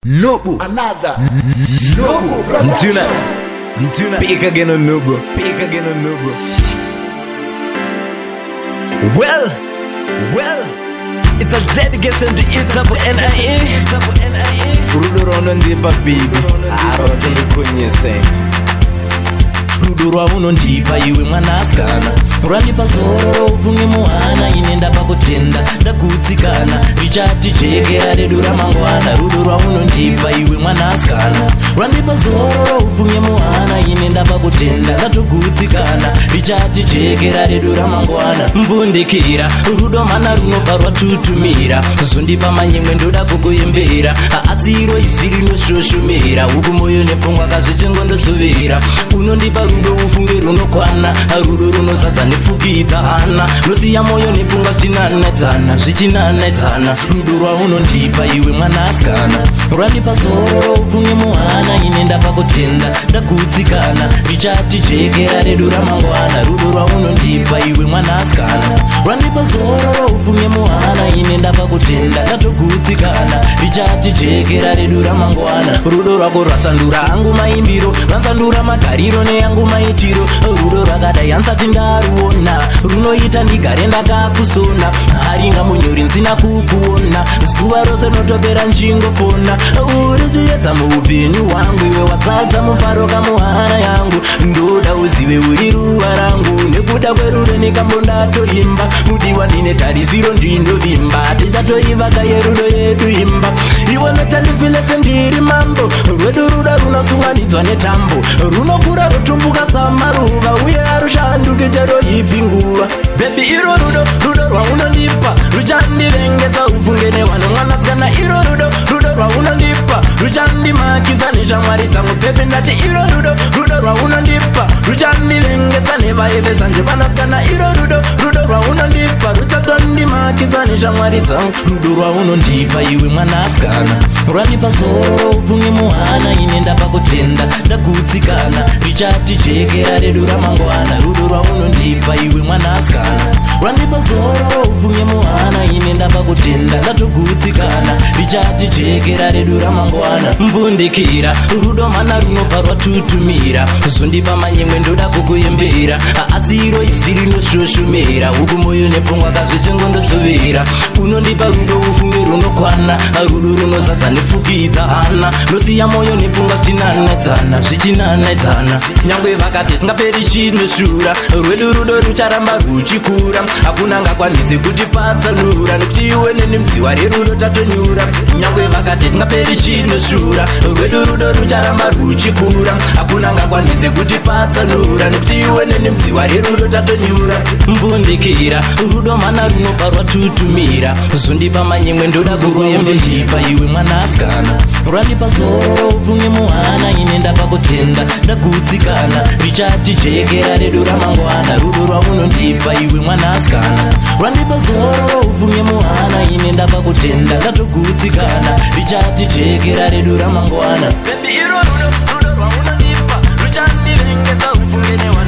Nobu, another Nobu, Mtuna, pick again on Nobu, Well, it's a dedication to it's up NIA. Rudoro on the baby, I don't think you say. Rudoro uno ndipa iwe mwanaskana Randipa zoro uvunge muhana inenda pakutenda ndakutsikana richati chekera redu ramangwana Rudoro uno ndipa iwe mwanaskana Randipa zoro uvunge muhana inenda pakutenda ndatokutsikana richati chekera redu ramangwana Mbundikira rudo mana runobva rwatutumira Zondipa manyemwe ndoda kukuyembera Asiro izvi rinoshoshomera Huku moyo nepfungwa kazvichengondosuvira Unondipa rudo ufunge runokwana Rudo runozadza nepfukidza hana Nosiya moyo nepfungwa zvichinanedzana Rudo rwaunondipa iwe mwanaskana Randipa zoro ufunge muhana inenda pakutenda ndakutsikana richati chekera redu ramangwana Rudo rwaunondipa iwe mwanaskana Randipa zoro ufunge muhana inenda pakutenda ndatokutsikana richati chekera redu ramangwana Rudo rwako rwasandura angu maimbiro rwansandura magariro neyangu maitiro Rudo rakadai hansati ndaruona runoita ndigare ndakakusona haringa munyori nzina kukuona zuva rose notopera nchingofona uri chiedza muupenyu hwangu iwe wasadza mufaro kamuhana yangu ndoda uzive uri ruva rangu nekuda kwerudo nekambondatoimba mudiwa ndine tarisiro ndindovimba tichatoivaka yerudo yedu imba iwe notandifile sendiri mambo rwedu ruda runosunganidzwa netambo runokura rotumbuka samaruva uye arushanduke chero ipi nguva bebi iro rudo rwaunondipa ruchandivengesa ufunge nevanhu mwanasikana iro rudo rwaunondipa ruchandimakisa neshamwari dzangu pepe ndati iro rudo rwaunondipa ruchandivengesa nevaevesanje vanasikana iro rudo rwaunondipa ruchatondimakisa neshamwari dzangu rudo rwaunondipa iwe mwanasikana Randipa zoro ufunge muhana inenda pakutenda ndakutsikana richati chekera redu ramangwana Rudo rwaunondipa iwe mwanaskana Randipa zoro ufunge muhana inenda pakutenda ndatokutsikana richati chekera redu ramangwana Mbundikira rudo mana runobva rwatutumira Zondipa manyemwe ndoda kukuyembera Asiro izvi rinoshoshomera Huku moyo nepfungwa kazvichengondosuvira Unondipa rudo ufunge runokwana Rudo runozadza nepfukidza hana Nosiya moyo nepfungwa zvichinanedzana Nyangwe vakati singaperi chinoshura Rwedu rudo rucharamba ruchikura Hakuna ngakwanise kutipatsanura Nekuti iwe neni mudziwa rerudo tatonyura Nyangwe vakati singaperi chinoshura Rwedu rudo rucharamba ruchikura Hakuna ngakwanise kutipatsanura Nekuti iwe neni mudziwa rerudo tatonyura Mbundikira rudo mana runobva rwatutumira Zondipa manyemwe ndoda kukuyembera iwe mwanaskana Randipa zoro ufunge muhana inenda pakutenda ndakutsikana richati chekera redu ramangwana Rudo rwaunondipa iwe mwanaskana Randipa zoro ufunge muhana inenda pakutenda ndatokutsikana richati chekera redu ramangwana Baby iro rudo rwaunondipa ruchandivengesa ufunge newana